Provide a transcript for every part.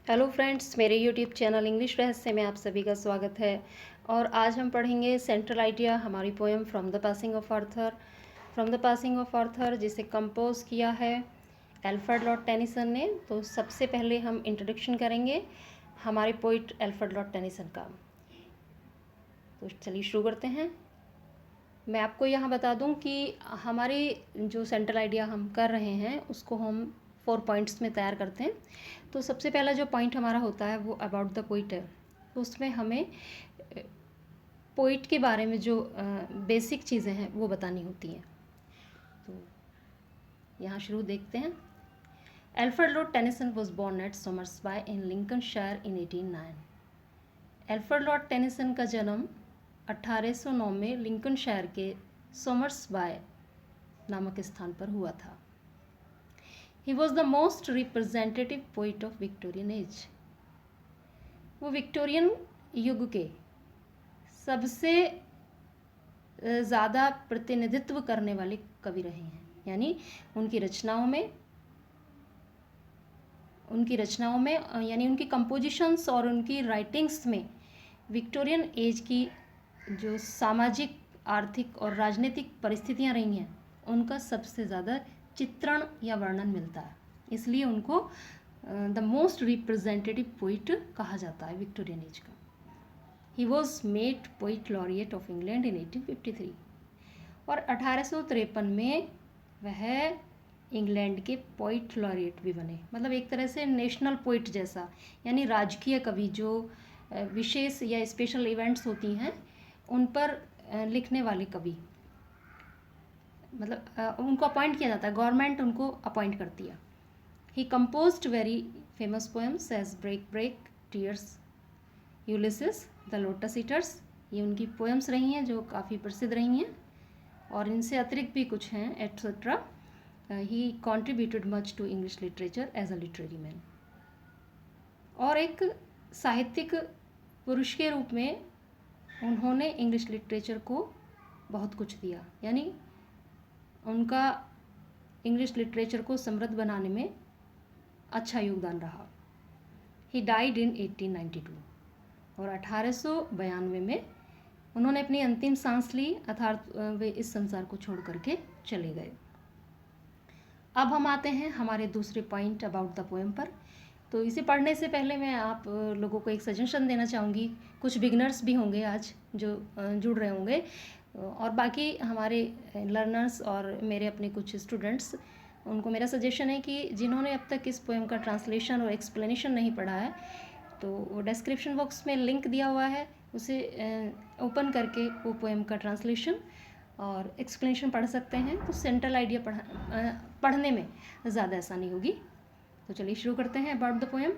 Hello friends, मेरे YouTube channel English रहस्य में आप सभी का स्वागत है। और आज हम पढ़ेंगे सेंट्रल आइडिया, हमारी poem from the passing of Arthur. From the passing of Arthur जिसे कंपोज किया है अल्फ्रेड लॉर्ड टेनिसन ने। तो सबसे पहले हम इंट्रोडक्शन करेंगे हमारे पोइट अल्फ्रेड लॉर्ड टेनिसन का। तो चलिए शुरू करते हैं। मैं आपको यहाँ बता दूँ कि हमारी जो सेंट्रल आइडिया हम कर रहे हैं उसको हम 4 पॉइंट्स में तैयार करते हैं। तो सबसे पहला जो पॉइंट हमारा होता है वो अबाउट द पोइट है। तो उसमें हमें पोइट के बारे में जो बेसिक चीज़ें हैं वो बतानी होती हैं। तो यहाँ शुरू देखते हैं। Alfred Lord Tennyson was born at Somersby in Lincolnshire in 1809। Alfred Lord Tennyson का जन्म 1809 में लिंकनशायर के सोमर्सबाय नामक स्थान पर हुआ था। He was the most representative poet of Victorian age. वो विक्टोरियन युग के सबसे ज़्यादा प्रतिनिधित्व करने वाले कवि रहे हैं। यानी उनकी रचनाओं में यानी उनकी कंपोजिशंस और उनकी राइटिंग्स में विक्टोरियन एज की जो सामाजिक, आर्थिक और राजनीतिक परिस्थितियां रही हैं उनका सबसे ज़्यादा चित्रण या वर्णन मिलता है। इसलिए उनको द मोस्ट रिप्रेजेंटेटिव पोइट कहा जाता है विक्टोरियन एज का। He was made poet laureate of England in 1853 और 1853 में वह इंग्लैंड के पोइट लॉरिएट भी बने। मतलब एक तरह से नेशनल पोइट जैसा, यानी राजकीय कवि। जो विशेष या स्पेशल इवेंट्स होती हैं उन पर लिखने वाले कवि, मतलब उनको अपॉइंट किया जाता है, गवर्नमेंट उनको अपॉइंट करती है। He composed very famous poems as break break, tears, Ulysses, the lotus eaters. ये उनकी पोएम्स रही हैं जो काफ़ी प्रसिद्ध रही हैं और इनसे अतिरिक्त भी कुछ हैं etcetera. He contributed much to English literature as a literary man. और एक साहित्यिक पुरुष के रूप में उन्होंने इंग्लिश लिटरेचर को बहुत कुछ दिया। यानी उनका इंग्लिश लिटरेचर को समृद्ध बनाने में अच्छा योगदान रहा। ही डाइड इन 1892 और 1892 में उन्होंने अपनी अंतिम सांस ली, अर्थात वे इस संसार को छोड़ करके चले गए। अब हम आते हैं हमारे दूसरे पॉइंट अबाउट द पोएम पर। तो इसे पढ़ने से पहले मैं आप लोगों को एक सजेशन देना चाहूँगी। कुछ बिगनर्स भी होंगे आज जो जुड़ रहे होंगे, और बाकी हमारे लर्नर्स और मेरे अपने कुछ स्टूडेंट्स, उनको मेरा सजेशन है कि जिन्होंने अब तक इस पोएम का ट्रांसलेशन और एक्सप्लेनेशन नहीं पढ़ा है तो वो डिस्क्रिप्शन बॉक्स में लिंक दिया हुआ है, उसे ओपन करके वो पोएम का ट्रांसलेशन और एक्सप्लेनेशन पढ़ सकते हैं। तो सेंट्रल आइडिया पढ़ने में ज़्यादा आसानी होगी। तो चलिए शुरू करते हैं about the poem.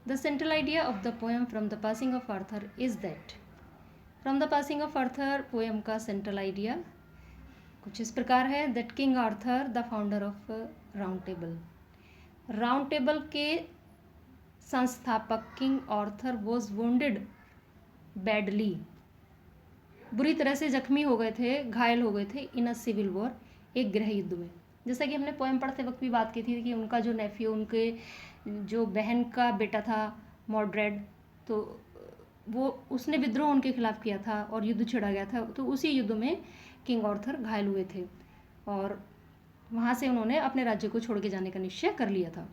The central idea of the poem from the passing of Arthur is that. From the passing of Arthur poem का सेंट्रल आइडिया कुछ इस प्रकार है। That king Arthur the founder of round table. Round table के संस्थापक king Arthur was wounded badly, बुरी तरह से जख्मी हो गए थे, घायल हो गए थे इन अ सिविल वॉर, एक गृह युद्ध में। जैसा कि हमने पोएम पढ़ते वक्त भी बात की थी कि उनका जो नेफ्यू, उनके जो बहन का बेटा था मॉर्ड्रेड, तो वो उसने विद्रोह उनके खिलाफ किया था और युद्ध छिड़ा गया था। तो उसी युद्ध में किंग आर्थर घायल हुए थे और वहाँ से उन्होंने अपने राज्य को छोड़ के जाने का निश्चय कर लिया था।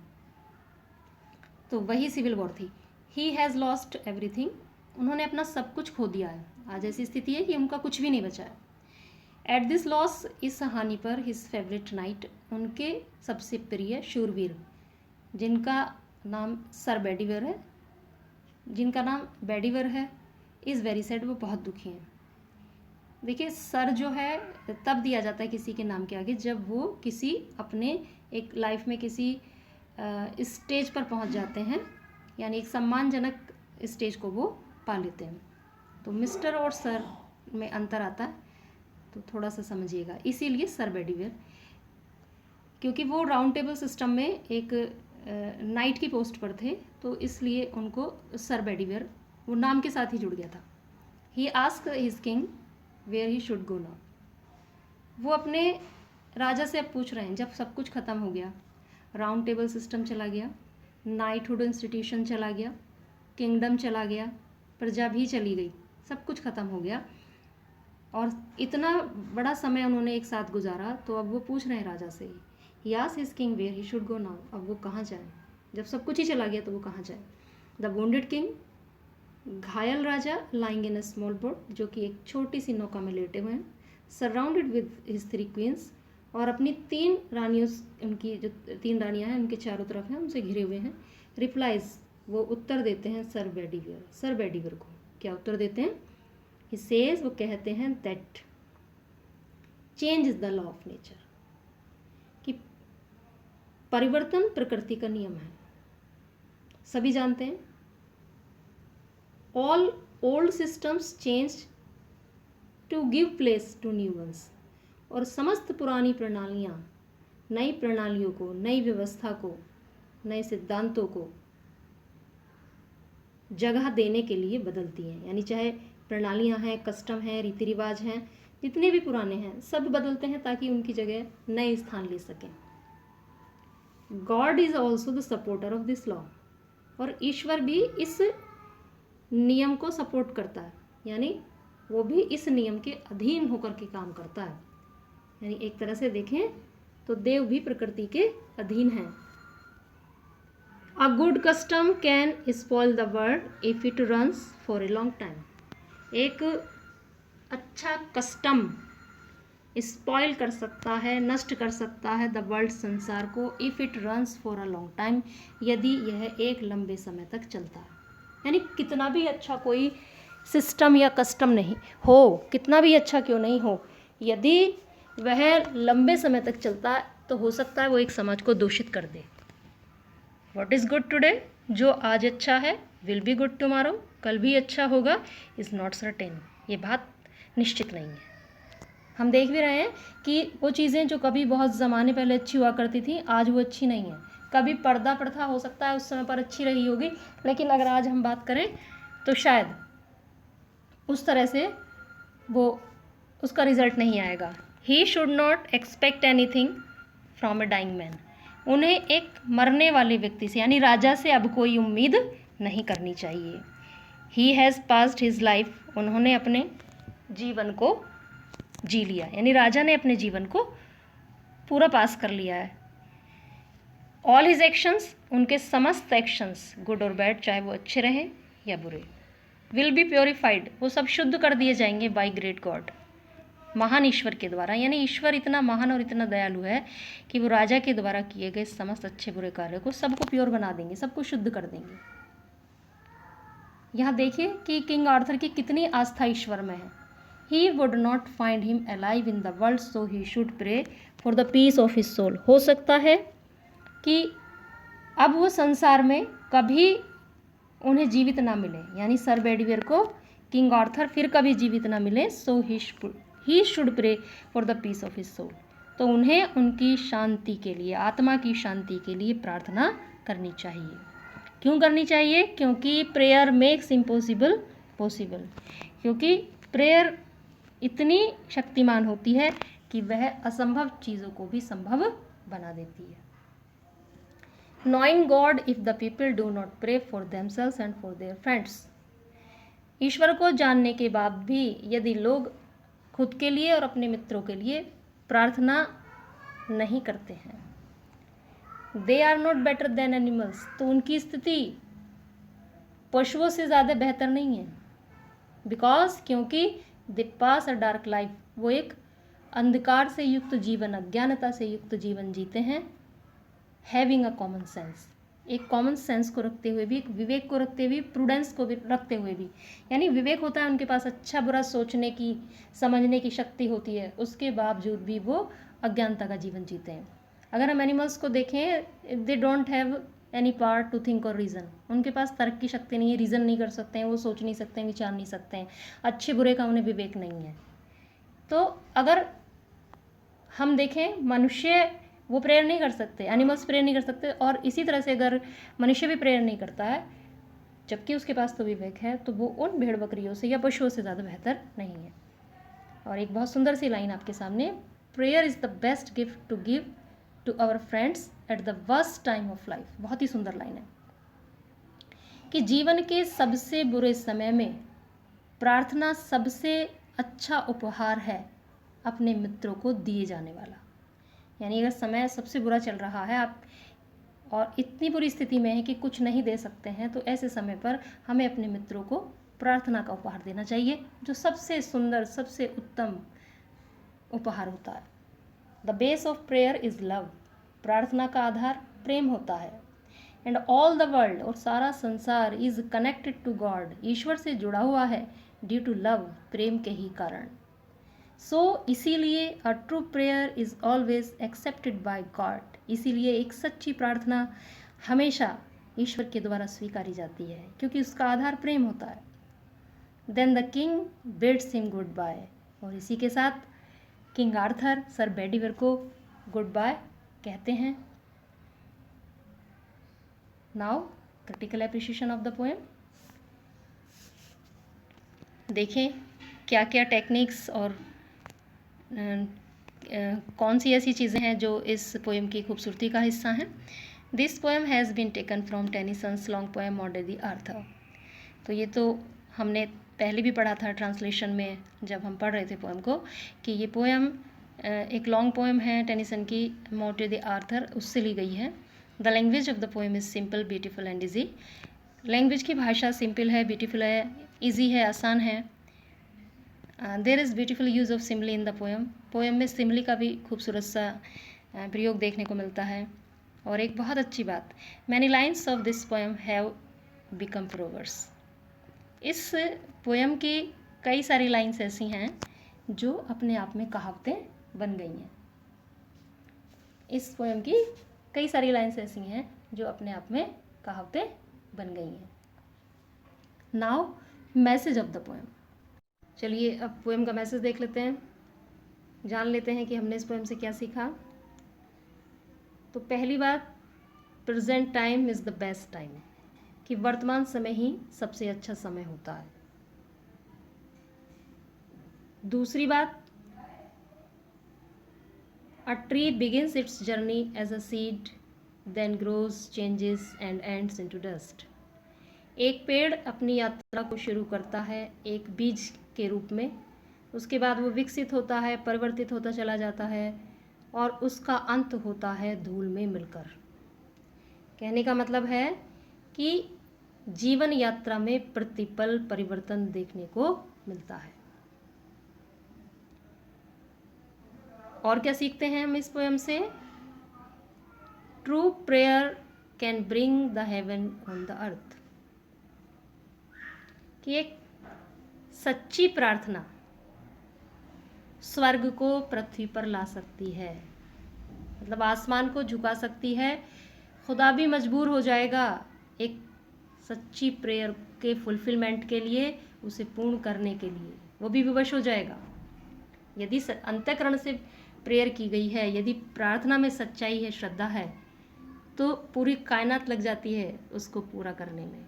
तो वही सिविल वॉर थी। ही हैज़ लॉस्ट एवरीथिंग, उन्होंने अपना सब कुछ खो दिया है। आज ऐसी स्थिति है कि उनका कुछ भी नहीं बचा है। एट दिस लॉस, इस हानि पर, हिज फेवरेट नाइट, उनके सबसे प्रिय शूरवीर जिनका नाम सर बेडीवर है, इज़ वेरी सैड, वो बहुत दुखी हैं। देखिए, सर जो है तब दिया जाता है किसी के नाम के आगे जब वो किसी अपने एक लाइफ में किसी स्टेज पर पहुंच जाते हैं, यानी एक सम्मानजनक स्टेज को वो पा लेते हैं। तो मिस्टर और सर में अंतर आता है, तो थोड़ा सा समझिएगा। इसीलिए सर बेडीवर, क्योंकि वो राउंड टेबल सिस्टम में एक नाइट की पोस्ट पर थे, तो इसलिए उनको सर बेडीवर वो नाम के साथ ही जुड़ गया था। He asked his king where he should go now, वो अपने राजा से अब पूछ रहे हैं, जब सब कुछ ख़त्म हो गया, राउंड टेबल सिस्टम चला गया, नाइटहुड इंस्टीट्यूशन चला गया, किंगडम चला गया, प्रजा भी चली गई, सब कुछ ख़त्म हो गया। और इतना बड़ा समय उन्होंने एक साथ गुजारा, तो अब वो पूछ रहे हैं राजा से he asked his king where he should go now, अब वो कहाँ जाए, जब सब कुछ ही चला गया तो वो कहाँ जाए। द वुंडेड किंग, घायल राजा, lying in a small boat, जो कि एक छोटी सी नौका में लेटे हुए हैं, सराउंडेड विद हिज 3 क्वींस, और अपनी 3 रानियों, उनकी जो 3 रानियां हैं उनके चारों तरफ हैं, उनसे घिरे हुए हैं। रिप्लाइज, वो उत्तर देते हैं सर बेडीवर को। क्या उत्तर देते हैं? ही सेज, वो कहते हैं that change is the law of nature, कि परिवर्तन प्रकृति का नियम है। सभी जानते हैं all old systems change to give place to new ones, और समस्त पुरानी प्रणालियाँ नई प्रणालियों को, नई व्यवस्था को, नए सिद्धांतों को जगह देने के लिए बदलती हैं। यानी चाहे प्रणालियाँ हैं, कस्टम हैं, रीति रिवाज हैं, जितने भी पुराने हैं सब बदलते हैं ताकि उनकी जगह नए स्थान ले सकें। God is also the supporter of this law, और ईश्वर भी इस नियम को सपोर्ट करता है, यानी वो भी इस नियम के अधीन होकर के काम करता है। यानी एक तरह से देखें तो देव भी प्रकृति के अधीन हैं। A good custom can spoil the world if it runs for a long time, एक अच्छा कस्टम स्पॉइल कर सकता है, नष्ट कर सकता है द वर्ल्ड, संसार को, if it runs for a long time, यदि यह एक लंबे समय तक चलता है। यानी कितना भी अच्छा कोई सिस्टम या कस्टम नहीं हो, कितना भी अच्छा क्यों नहीं हो, यदि वह लंबे समय तक चलता है तो हो सकता है वो एक समाज को दूषित कर दे। व्हाट इज़ गुड टुडे, जो आज अच्छा है, विल बी गुड टुमारो, कल भी अच्छा होगा, इज़ नॉट सर्टेन, ये बात निश्चित नहीं है। हम देख भी रहे हैं कि वो चीज़ें जो कभी बहुत ज़माने पहले अच्छी हुआ करती थी, आज वो अच्छी नहीं है। कभी पर्दा प्रथा हो सकता है उस समय पर अच्छी रही होगी, लेकिन अगर आज हम बात करें तो शायद उस तरह से वो उसका रिजल्ट नहीं आएगा। He should not expect anything from a dying man, उन्हें एक मरने वाले व्यक्ति से यानी राजा से अब कोई उम्मीद नहीं करनी चाहिए। He has passed his life, उन्होंने अपने जीवन को जी लिया, यानी राजा ने अपने जीवन को पूरा पास कर लिया है। ऑल हिज एक्शंस, उनके समस्त एक्शंस, गुड और बैड, चाहे वो अच्छे रहें या बुरे, विल बी प्योरीफाइड, वो सब शुद्ध कर दिए जाएंगे बाय ग्रेट गॉड, महान ईश्वर के द्वारा। यानी ईश्वर इतना महान और इतना दयालु है कि वो राजा के द्वारा किए गए समस्त अच्छे बुरे कार्य को सबको प्योर बना देंगे, सबको शुद्ध कर देंगे। यहाँ देखिए कि किंग आर्थर की कितनी आस्था ईश्वर में है। He would not find him alive in the world, so he should pray for the peace of his soul. हो सकता है कि अब वो संसार में कभी उन्हें जीवित ना मिले, यानी सर बेडीवेयर को किंग आर्थर फिर कभी जीवित ना मिले, so he should pray for the peace of his soul, तो उन्हें उनकी शांति के लिए, आत्मा की शांति के लिए प्रार्थना करनी चाहिए। क्यों करनी चाहिए? क्योंकि प्रेयर मेक्स इम्पॉसिबल पॉसिबल, क्योंकि प्रेयर इतनी शक्तिमान होती है कि वह असंभव चीज़ों को भी संभव बना देती है। Knowing God, if the people do not pray for themselves and for their friends, ईश्वर को जानने के बाद भी यदि लोग खुद के लिए और अपने मित्रों के लिए प्रार्थना नहीं करते हैं, they are not better than animals, तो उनकी स्थिति पशुओं से ज़्यादा बेहतर नहीं है। बिकॉज क्योंकि दे पास अ डार्क लाइफ, वो एक अंधकार से युक्त जीवन, अज्ञानता से युक्त जीवन जीते हैं। हैविंग अ कॉमन सेंस, एक कॉमन सेंस को रखते हुए भी, एक विवेक को रखते हुए, प्रूडेंस को भी रखते हुए भी, यानी विवेक होता है उनके पास, अच्छा बुरा सोचने की, समझने की शक्ति होती है, उसके बावजूद भी वो अज्ञानता का जीवन जीते हैं। अगर हम एनिमल्स को देखें, they don't have any power to think और रीज़न, उनके पास तर्क की शक्ति नहीं है, रीज़न नहीं कर सकते हैं, वो सोच नहीं सकते हैं, विचार नहीं सकते हैं, अच्छे बुरे का उन्हें विवेक नहीं है। तो अगर हम देखें, मनुष्य वो प्रेयर नहीं कर सकते, एनिमल्स प्रेयर नहीं कर सकते, और इसी तरह से अगर मनुष्य भी प्रेयर नहीं करता है जबकि उसके पास तो विवेक है, तो वो उन भेड़ बकरियों से या पशुओं से ज़्यादा बेहतर नहीं है। और एक बहुत सुंदर सी लाइन आपके सामने, prayer is the best gift to give to our friends at the worst time of life. बहुत ही सुंदर लाइन है कि जीवन के सबसे बुरे समय में प्रार्थना सबसे अच्छा उपहार है अपने मित्रों को दिए जाने वाला। यानी अगर समय सबसे बुरा चल रहा है आप और इतनी बुरी स्थिति में है कि कुछ नहीं दे सकते हैं, तो ऐसे समय पर हमें अपने मित्रों को प्रार्थना का उपहार देना चाहिए, जो सबसे सुंदर सबसे उत्तम उपहार होता है। The base of prayer is love. प्रार्थना का आधार प्रेम होता है। एंड ऑल द वर्ल्ड, और सारा संसार, इज़ कनेक्टेड टू गॉड, ईश्वर से जुड़ा हुआ है ड्यू टू लव, प्रेम के ही कारण। सो इसीलिए a true prayer is always accepted by God. इसीलिए एक सच्ची प्रार्थना हमेशा ईश्वर के द्वारा स्वीकारी जाती है, क्योंकि उसका आधार प्रेम होता है। Then the king bids him goodbye. और इसी के साथ किंग आर्थर सर बेडीवर को गुड बाय कहते हैं। Now critical appreciation of the poem. देखें क्या क्या टेक्निक्स और कौन सी ऐसी चीज़ें हैं जो इस पोएम की खूबसूरती का हिस्सा हैं। This poem has been taken from Tennyson's long poem मॉडर द आर्थर। तो ये तो हमने पहले भी पढ़ा था ट्रांसलेशन में जब हम पढ़ रहे थे पोएम को, कि ये पोएम एक लॉन्ग पोएम है टेनिसन की, मॉडर द आर्थर, उससे ली गई है। The language of the poem is simple, beautiful and easy. Language की भाषा सिंपल है, ब्यूटीफुल है, ईजी है, आसान है। There is beautiful use of simile in the poem. Poem में सिमली का भी खूबसूरत सा प्रयोग देखने को मिलता है। और एक बहुत अच्छी बात, many lines of this poem have become proverbs. इस पोएम की कई सारी लाइन्स ऐसी हैं जो अपने आप में कहावतें बन गई हैं। इस पोएम की कई सारी लाइन्स ऐसी हैं जो अपने आप में कहावतें बन गई हैं। Now message of the poem. चलिए अब पोएम का मैसेज देख लेते हैं, जान लेते हैं कि हमने इस पोएम से क्या सीखा। तो पहली बात, present time is the best time, कि वर्तमान समय ही सबसे अच्छा समय होता है। दूसरी बात, a tree begins its journey as a seed, then grows, changes and ends into dust. एक पेड़ अपनी यात्रा को शुरू करता है एक बीज के रूप में, उसके बाद वो विकसित होता है, परिवर्तित होता चला जाता है, और उसका अंत होता है धूल में मिलकर। कहने का मतलब है कि जीवन यात्रा में प्रतिपल परिवर्तन देखने को मिलता है। और क्या सीखते हैं हम इस पोएम से? True prayer can bring the heaven on the earth, कि एक सच्ची प्रार्थना स्वर्ग को पृथ्वी पर ला सकती है, मतलब आसमान को झुका सकती है। खुदा भी मजबूर हो जाएगा एक सच्ची प्रेयर के फुलफिलमेंट के लिए, उसे पूर्ण करने के लिए, वो भी विवश हो जाएगा। यदि अंतःकरण से प्रेयर की गई है, यदि प्रार्थना में सच्चाई है, श्रद्धा है, तो पूरी कायनात लग जाती है उसको पूरा करने में।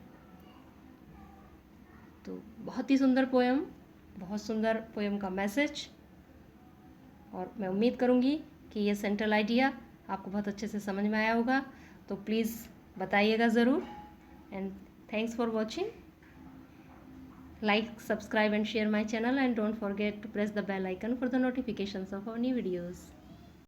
तो बहुत ही सुंदर पोएम, बहुत सुंदर पोएम का मैसेज, और मैं उम्मीद करूँगी कि ये सेंट्रल आइडिया आपको बहुत अच्छे से समझ में आया होगा। तो प्लीज़ बताइएगा ज़रूर। And thanks for watching. Like, subscribe and share my channel, and don't forget to press the bell icon for the notifications of our new videos.